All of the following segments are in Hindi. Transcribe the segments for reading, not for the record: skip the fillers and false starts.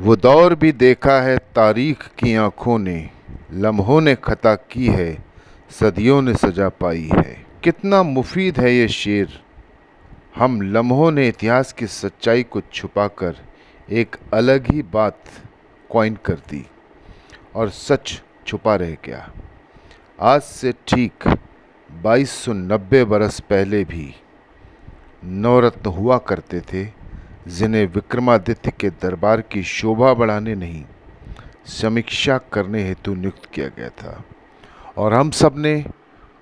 वो दौर भी देखा है तारीख की आंखों ने, लम्हों ने खता की है, सदियों ने सजा पाई है। कितना मुफीद है ये शेर। हम लम्हों ने इतिहास की सच्चाई को छुपाकर एक अलग ही बात कॉइन कर दी और सच छुपा रह गया। आज से ठीक 2290 बरस पहले भी नवरत्न हुआ करते थे, जिन्हें विक्रमादित्य के दरबार की शोभा बढ़ाने नहीं, समीक्षा करने हेतु नियुक्त किया गया था। और हम सब ने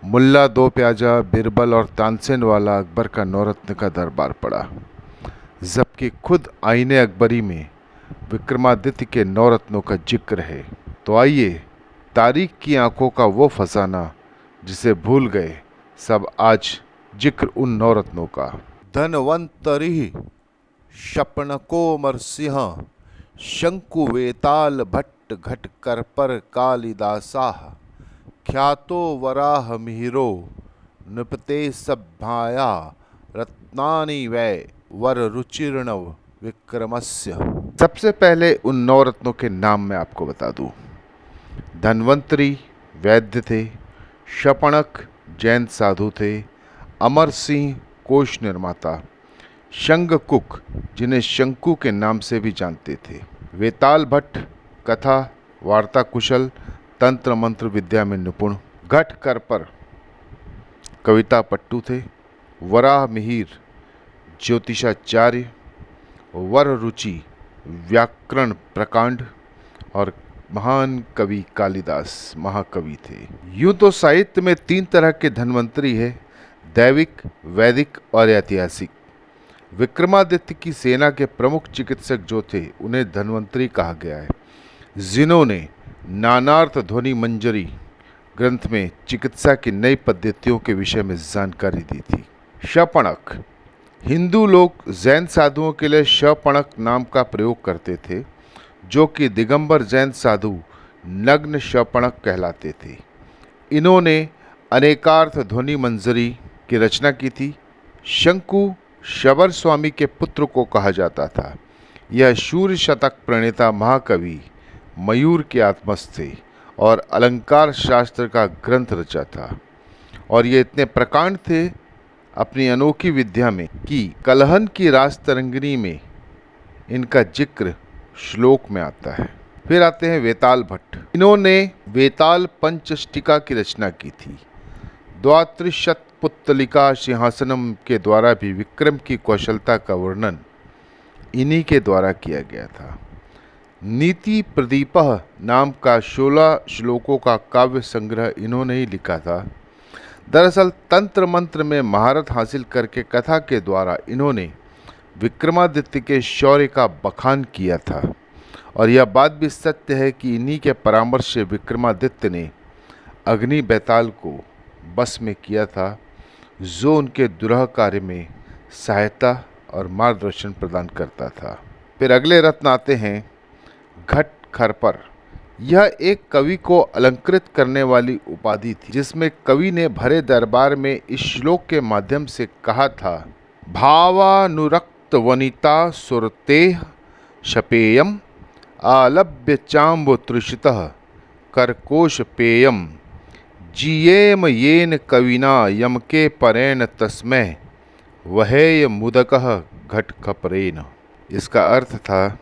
मुल्ला दो प्याजा, बिरबल और तानसेन वाला अकबर का नवरत्न का दरबार पढ़ा, जबकि खुद आईने अकबरी में विक्रमादित्य के नवरत्नों का जिक्र है। तो आइए तारीख की आंखों का वो फसाना जिसे भूल गए सब, आज जिक्र उन नवरत्नों का। धनवंतरि शपनको सिंह, शंकु वेताल भट्ट घट कर पर कालिदासाह, ख्यातो वराह मिहिरो नृपते सभ्याया, रत्नानि वै वर रुचिर्णव विक्रमस्य। सबसे पहले उन नवरत्नों के नाम मैं आपको बता दूं। धन्वंतरि वैद्य थे, शपणक जैन साधु थे, अमर सिंह कोश निर्माता, शंगकुक जिन्हें शंकु के नाम से भी जानते थे, वेताल भट्ट कथा वार्ता कुशल, तंत्र मंत्र विद्या में निपुण, घट करपर कविता पट्टू थे, वराह मिहिर ज्योतिषाचार्य, वर रुचि व्याकरण प्रकांड और महान कवि कालिदास महाकवि थे। यूं तो साहित्य में 3 तरह के धन्वंतरी है, दैविक, वैदिक और ऐतिहासिक। विक्रमादित्य की सेना के प्रमुख चिकित्सक जो थे उन्हें धन्वंतरी कहा गया है, जिन्होंने नानार्थ ध्वनि मंजरी ग्रंथ में चिकित्सा की नई पद्धतियों के विषय में जानकारी दी थी। शपणक, हिंदू लोग जैन साधुओं के लिए शपणक नाम का प्रयोग करते थे, जो कि दिगंबर जैन साधु नग्न शपणक कहलाते थे। इन्होंने अनेकार्थ ध्वनि मंजरी की रचना की थी। शंकु शबर स्वामी के पुत्र को कहा जाता था। यह शूर्य शतक प्रणेता महाकवि मयूर के आत्मस्थ थे और अलंकार शास्त्र का ग्रंथ रचा था। और ये इतने प्रकांड थे अपनी अनोखी विद्या में कि कलहन की रास तरंगिनी में इनका जिक्र श्लोक में आता है। फिर आते हैं वेताल भट्ट। इन्होंने वेताल पंचष्टिका की रचना की थी। द्वात्रिशत पुत्तलिका सिंहासनम के द्वारा भी विक्रम की कौशलता का वर्णन इन्हीं के द्वारा किया गया था। नीति प्रदीपः नाम का 16 श्लोकों का काव्य संग्रह इन्होंने ही लिखा था। दरअसल तंत्र मंत्र में महारत हासिल करके कथा के द्वारा इन्होंने विक्रमादित्य के शौर्य का बखान किया था। और यह बात भी सत्य है कि इन्हीं के परामर्श से विक्रमादित्य ने अग्नि बैताल को बस में किया था, जो उनके दुरह कार्य में सहायता और मार्गदर्शन प्रदान करता था। फिर अगले रत्न आते हैं घट खरपर। यह एक कवि को अलंकृत करने वाली उपाधि थी, जिसमें कवि ने भरे दरबार में इस श्लोक के माध्यम से कहा था, भावानुरक्त वनिता सुरतेह शपेयम, आलभ्य चाम्ब तृषितः करकोश पेयम, जियेम येन कविना यमके परेण तस्मै, वहेय मुदकः घट खपरेन। इसका अर्थ था,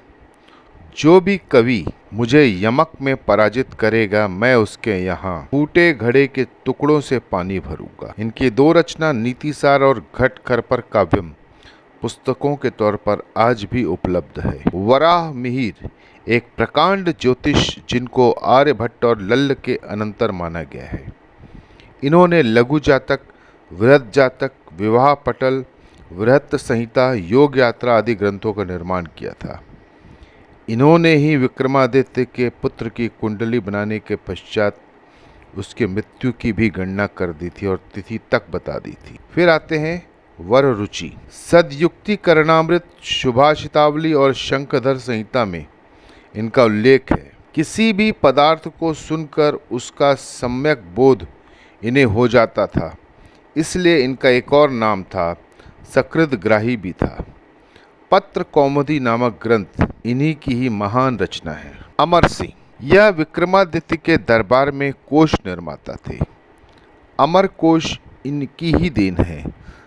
जो भी कवि मुझे यमक में पराजित करेगा, मैं उसके यहाँ फूटे घड़े के टुकड़ों से पानी भरूंगा। इनकी 2 रचना नीतिसार और घट खरपर काव्यम पुस्तकों के तौर पर आज भी उपलब्ध है। वराह मिहिर एक प्रकांड ज्योतिष जिनको आर्यभट्ट और लल्ल के अनंतर माना गया है। इन्होंने लघु जातक, वृहत जातक, विवाह पटल, वृहत संहिता, योग यात्रा आदि ग्रंथों का निर्माण किया था। इन्होंने ही विक्रमादित्य के पुत्र की कुंडली बनाने के पश्चात उसके मृत्यु की भी गणना कर दी थी और तिथि तक बता दी थी। फिर आते हैं वर रुचि। सदयुक्ति करणामृत, शुभाषितावली और शंखधर संहिता में इनका उल्लेख है। किसी भी पदार्थ को सुनकर उसका सम्यक बोध इन्हें हो जाता था, इसलिए इनका एक और नाम था, सकृदग्राही भी था। पत्र कौमुदी नामक ग्रंथ इन्हीं की ही महान रचना है। अमर सिंह यह विक्रमादित्य के दरबार में कोश निर्माता थे। अमर कोश इनकी ही देन है।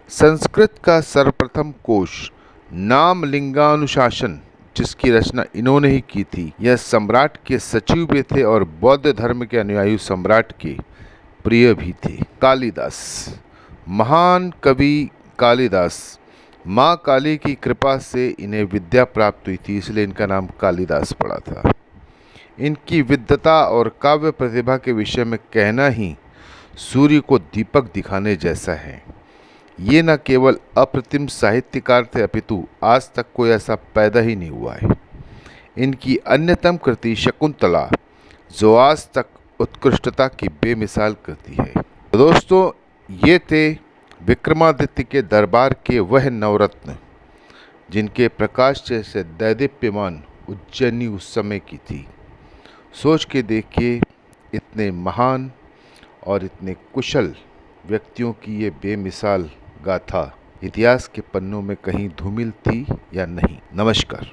संस्कृत का सर्वप्रथम कोश नाम लिंगानुशासन, जिसकी रचना इन्होंने ही की थी, यह सम्राट के सचिव भी थे और बौद्ध धर्म के अनुयायी सम्राट के प्रिय भी थे। कालिदास महान कवि कालिदास, माँ काली की कृपा से इन्हें विद्या प्राप्त हुई थी, इसलिए इनका नाम कालिदास पड़ा था। इनकी विद्वता और काव्य प्रतिभा के विषय में कहना ही सूर्य को दीपक दिखाने जैसा है। ये न केवल अप्रतिम साहित्यकार थे, अपितु आज तक कोई ऐसा पैदा ही नहीं हुआ है। इनकी अन्यतम कृति शकुंतला, जो आज तक उत्कृष्टता की बेमिसाल कृति है। तो दोस्तों, ये थे विक्रमादित्य के दरबार के वह नवरत्न जिनके प्रकाश जैसे दैदीप्यमान उज्जैनी उस समय की थी। सोच के देखिए, इतने महान और इतने कुशल व्यक्तियों की ये बेमिसाल गाथा इतिहास के पन्नों में कहीं धूमिल थी या नहीं। नमस्कार।